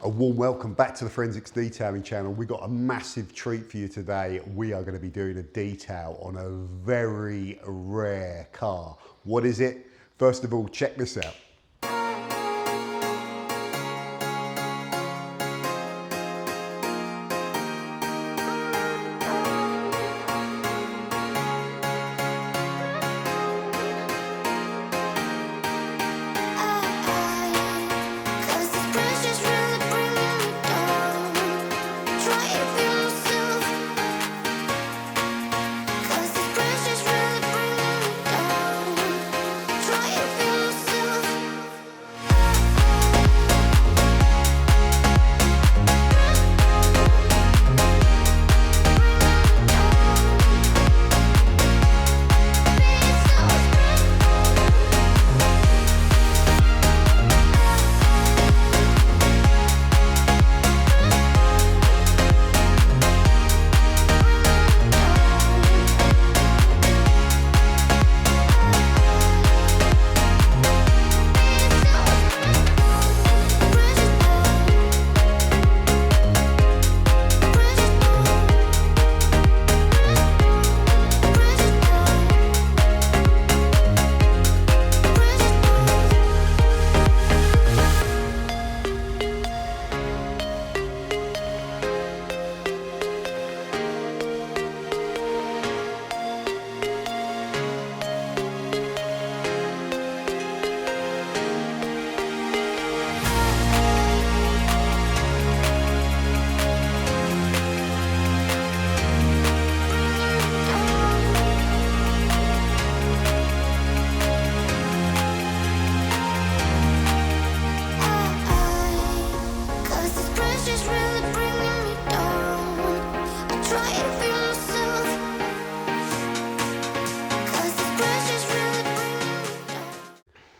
A warm welcome back to the Forensics Detailing channel. We've got a massive treat for you today. We are going to be doing a detail on a very rare car. What is it? First of all, check this out.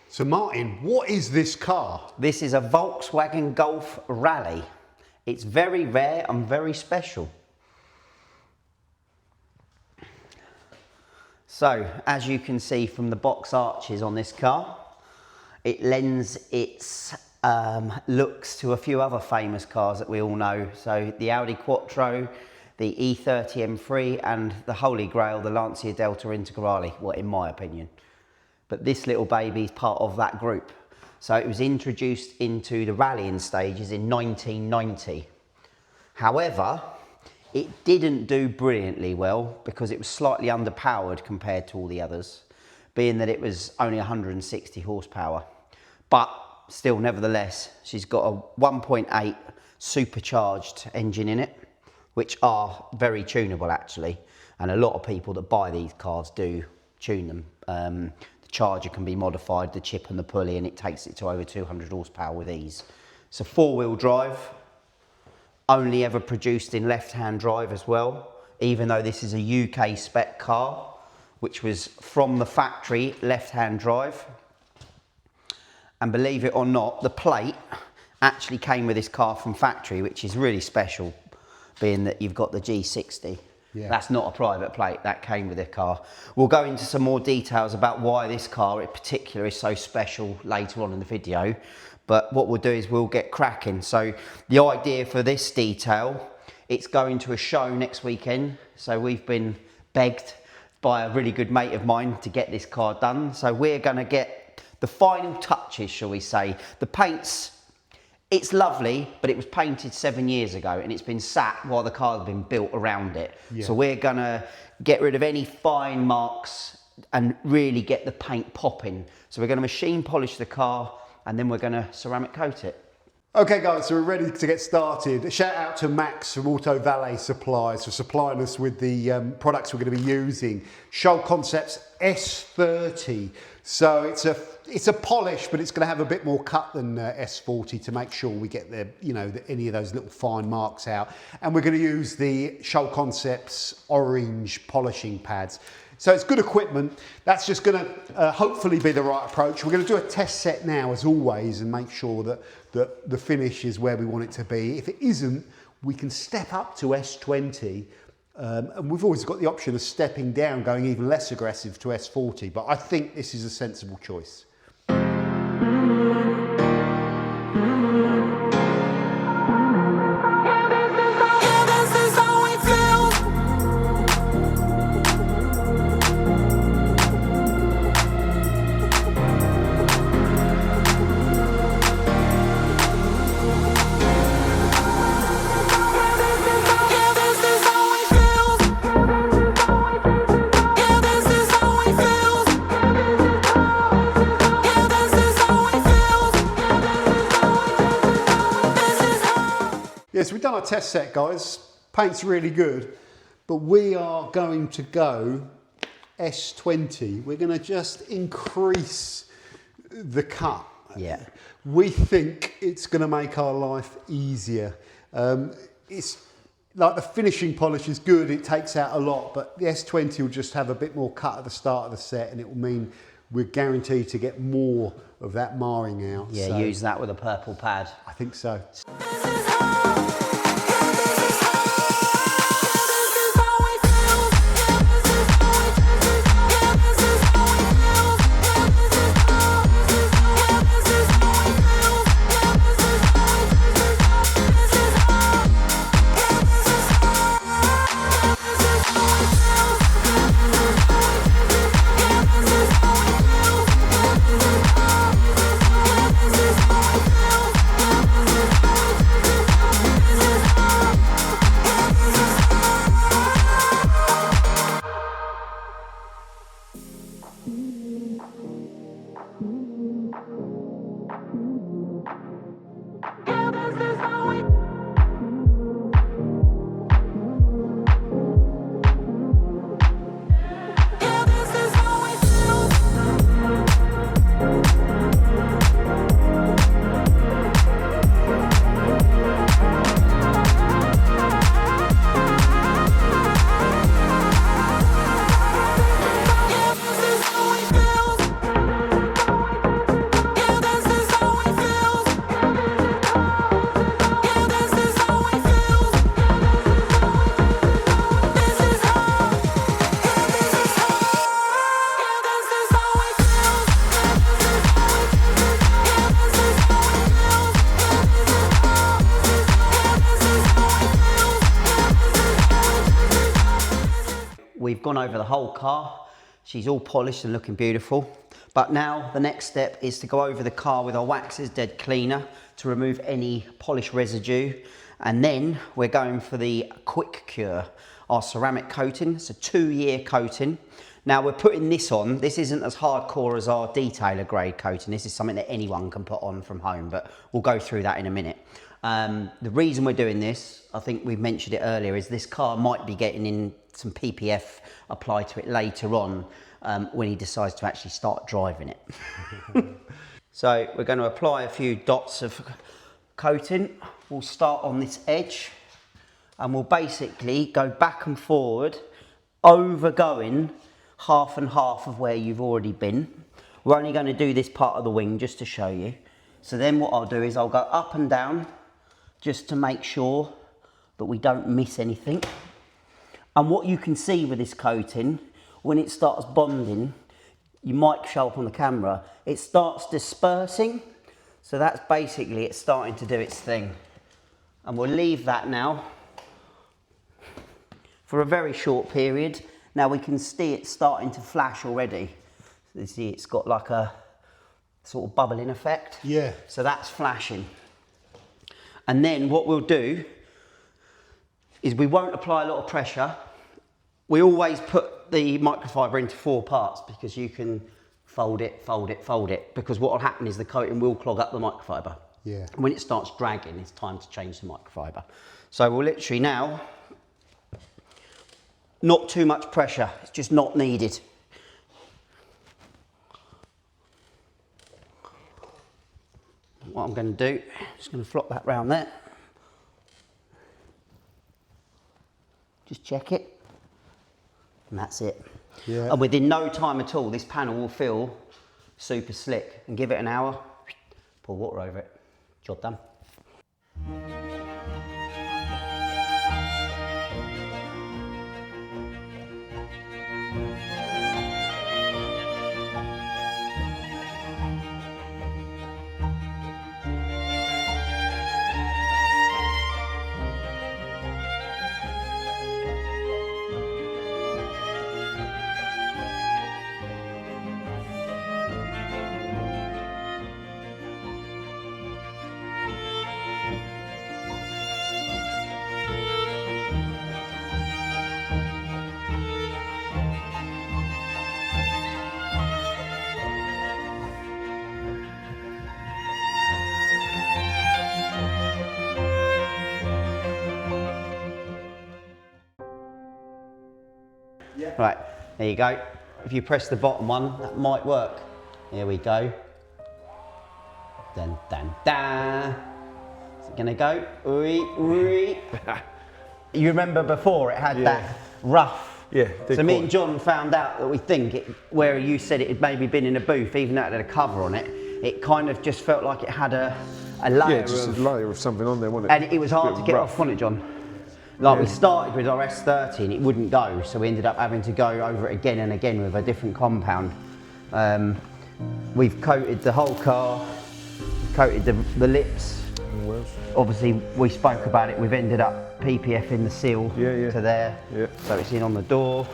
So Martin, what is this car? This is a Volkswagen Golf Rallye. It's very rare and very special. So, as you can see from the box arches on this car, it lends its looks to a few other famous cars that we all know. So the Audi Quattro, the E30 M3 and the Holy Grail, the Lancia Delta Integrale, well, in my opinion. But this little baby is part of that group. So it was introduced into the rallying stages in 1990. However, it didn't do brilliantly well because it was slightly underpowered compared to all the others, being that it was only 160 horsepower. But still, nevertheless, she's got a 1.8 supercharged engine in it, which are very tunable actually. And a lot of people that buy these cars do tune them. Charger can be modified, the chip and the pulley, and it takes it to over 200 horsepower with ease. It's a four-wheel drive, only ever produced in left-hand drive as well, even though this is a UK spec car, which was from the factory left-hand drive. And believe it or not, the plate actually came with this car from factory, which is really special, being that you've got the G60. Yeah. That's not a private plate, that came with the car. We'll go into some more details about why this car in particular is so special later on in the video. But what we'll do is we'll get cracking. So the idea for this detail, it's going to a show next weekend. So we've been begged by a really good mate of mine to get this car done. So we're gonna get the final touches, shall we say. The paint's, it's lovely, but it was painted 7 years ago and it's been sat while the car's been built around it. Yeah. So we're gonna get rid of any fine marks and really get the paint popping. So we're gonna machine polish the car and then we're gonna ceramic coat it. Okay guys, so we're ready to get started. A shout out to Max from Auto Valet Supplies for supplying us with the products we're going to be using. Shoal Concepts S30. So it's a polish, but it's going to have a bit more cut than S40 to make sure we get any of those little fine marks out. And we're going to use the Shoal Concepts orange polishing pads. So it's good equipment. That's just going to hopefully be the right approach. We're going to do a test set now, as always, and make sure that the finish is where we want it to be. If it isn't, we can step up to S20. And we've always got the option of stepping down, going even less aggressive to S40. But I think this is a sensible choice. Yes, we've done our test set, guys. Paint's really good, but we are going to go S20. We're going to just increase the cut. Yeah. We think it's going to make our life easier. It's like the finishing polish is good, it takes out a lot, but the S20 will just have a bit more cut at the start of the set, and it will mean we're guaranteed to get more of that marring out. Yeah, so use that with a purple pad. I think so. We've gone over the whole car. She's all polished and looking beautiful. But now the next step is to go over the car with our Wax's Dead Cleaner to remove any polish residue. And then we're going for the Quick Cure, our ceramic coating. It's a 2-year coating. Now we're putting this on. This isn't as hardcore as our detailer grade coating. This is something that anyone can put on from home, but we'll go through that in a minute. The reason we're doing this, I think we've mentioned it earlier, is this car might be getting in some PPF applied to it later on when he decides to actually start driving it. So we're going to apply a few dots of coating. We'll start on this edge and we'll basically go back and forward, overgoing half and half of where you've already been. We're only going to do this part of the wing just to show you. So then what I'll do is I'll go up and down just to make sure that we don't miss anything. And what you can see with this coating, when it starts bonding, you might show up on the camera, it starts dispersing. So that's basically it starting to do its thing. And we'll leave that now for a very short period. Now we can see it starting to flash already. You see it's got like a sort of bubbling effect. Yeah. So that's flashing. And then what we'll do is we won't apply a lot of pressure. We always put the microfiber into 4 parts because you can fold it, fold it, fold it, because what will happen is the coating will clog up the microfiber. Yeah. When it starts dragging, it's time to change the microfiber. So we'll literally now, not too much pressure, it's just not needed. What I'm going to do, just going to flop that round there. Just check it, and that's it. Yeah. And within no time at all, this panel will feel super slick. And give it an hour, pour water over it, job done. Yeah. Right, there you go. If you press the bottom one, that might work. Here we go. Dun, dun, dun. Is it gonna go? You remember before it had that rough. Yeah. So me and John found out that we think where you said it had maybe been in a booth, even though it had a cover on it, it kind of just felt like it had a layer. Yeah, just a layer of something on there, wasn't it? And it was hard to get off, wasn't it, John? Like we started with our S30 and it wouldn't go, so we ended up having to go over it again and again with a different compound. We've coated the whole car, coated the lips. Obviously, we spoke about it. We've ended up PPFing the seal to there, so it's in on the door.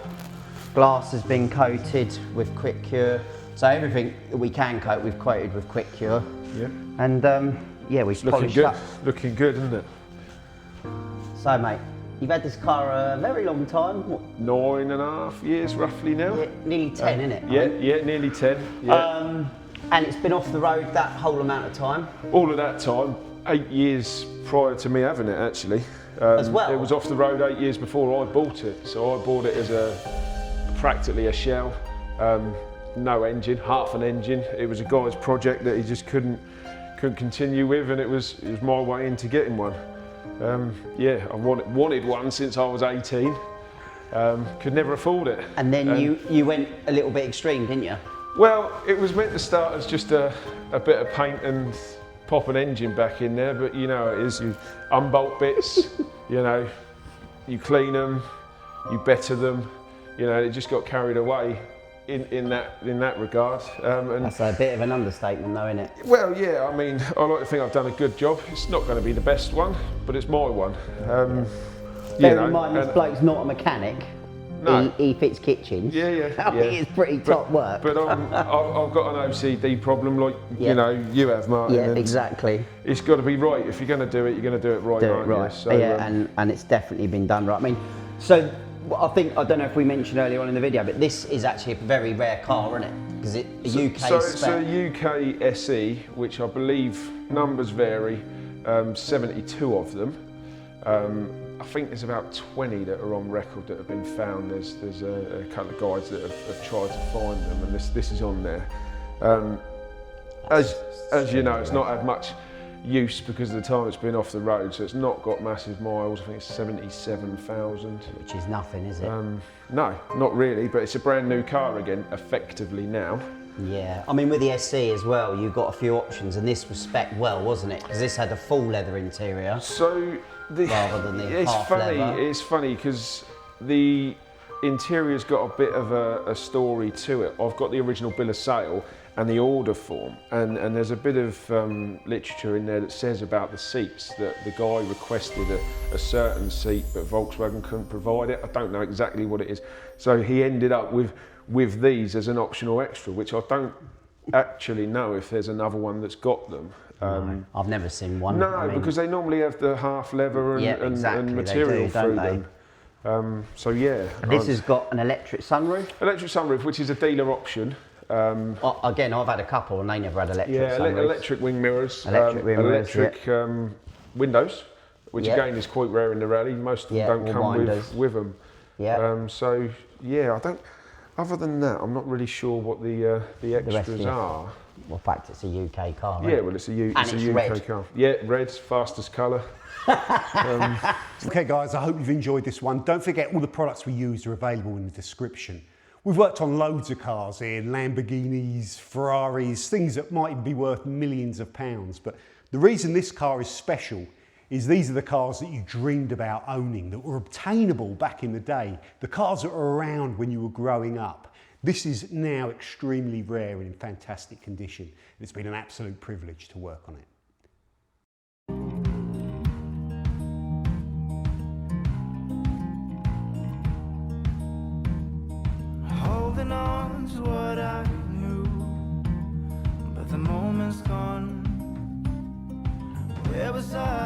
Glass has been coated with Quick Cure, so everything that we can coat, we've coated with Quick Cure. Yeah. And yeah, we've polished up. Looking good, isn't it? So, mate, you've had this car a very long time. What? 9.5 years, roughly now. Yeah, nearly 10, isn't it? Yeah, nearly 10. Yeah. And it's been off the road that whole amount of time. All of that time. 8 years prior to me having it, actually. As well? It was off the road 8 years before I bought it. So I bought it as practically a shell, no engine, half an engine. It was a guy's project that he just couldn't continue with, and it was my way into getting one. Yeah, I wanted one since I was 18. Could never afford it. And then you went a little bit extreme, didn't you? Well, it was meant to start as just a bit of paint and pop an engine back in there, but you know it is, you unbolt bits, you know, you clean them, you better them, you know, it just got carried away in that regard. And that's a bit of an understatement though, isn't it? Well, yeah, I mean, I like to think I've done a good job. It's not going to be the best one, but it's my one. Bear in mind, this bloke's not a mechanic. No. He fits kitchens. Yeah. I think it's pretty top work. But I've got an OCD problem like, you know, you have, Martin. Yeah, exactly. It's got to be right. If you're going to do it, you're going to do it right, aren't you? So, yeah, and it's definitely been done right. I mean, so I don't know if we mentioned earlier on in the video, but this is actually a very rare car, isn't it? Because it's a UK spec. It's a UK SE, which I believe numbers vary, 72 of them. I think there's about 20 that are on record that have been found. There's a couple of guys that have tried to find them, and this is on there. As you know, it's not had much use because of the time it's been off the road, so it's not got massive miles. I think it's 77,000. Which is nothing, is it? No, not really, but it's a brand new car again, effectively now. Yeah, I mean with the SC as well, you've got a few options, and this was spec well, wasn't it? Because this had a full leather interior. So rather than the half leather. It's funny because the interior's got a bit of a story to it. I've got the original bill of sale and the order form, and there's a bit of literature in there that says about the seats, that the guy requested a certain seat but Volkswagen couldn't provide it. I don't know exactly what it is. So he ended up with these as an optional extra, which I don't actually know if there's another one that's got them. No, I've never seen one. No, because they normally have the half leather and material through them. So yeah. And this has got an electric sunroof? Electric sunroof, which is a dealer option. Again, I've had a couple and they never had electric sunroofs. Electric wing mirrors. Electric windows, which again is quite rare in the rally. Most of them don't come with them. Yeah. So yeah, I don't. Other than that, I'm not really sure what the extras are. Well, in fact, it's a UK car, right? Yeah, well, it's a UK car. Yeah, red's fastest colour. Okay, guys, I hope you've enjoyed this one. Don't forget, all the products we used are available in the description. We've worked on loads of cars here, Lamborghinis, Ferraris, things that might even be worth millions of pounds. But the reason this car is special is these are the cars that you dreamed about owning, that were obtainable back in the day, the cars that were around when you were growing up. This is now extremely rare and in fantastic condition. It's been an absolute privilege to work on it. Holding on to what I knew, but the moment's gone. Where was I?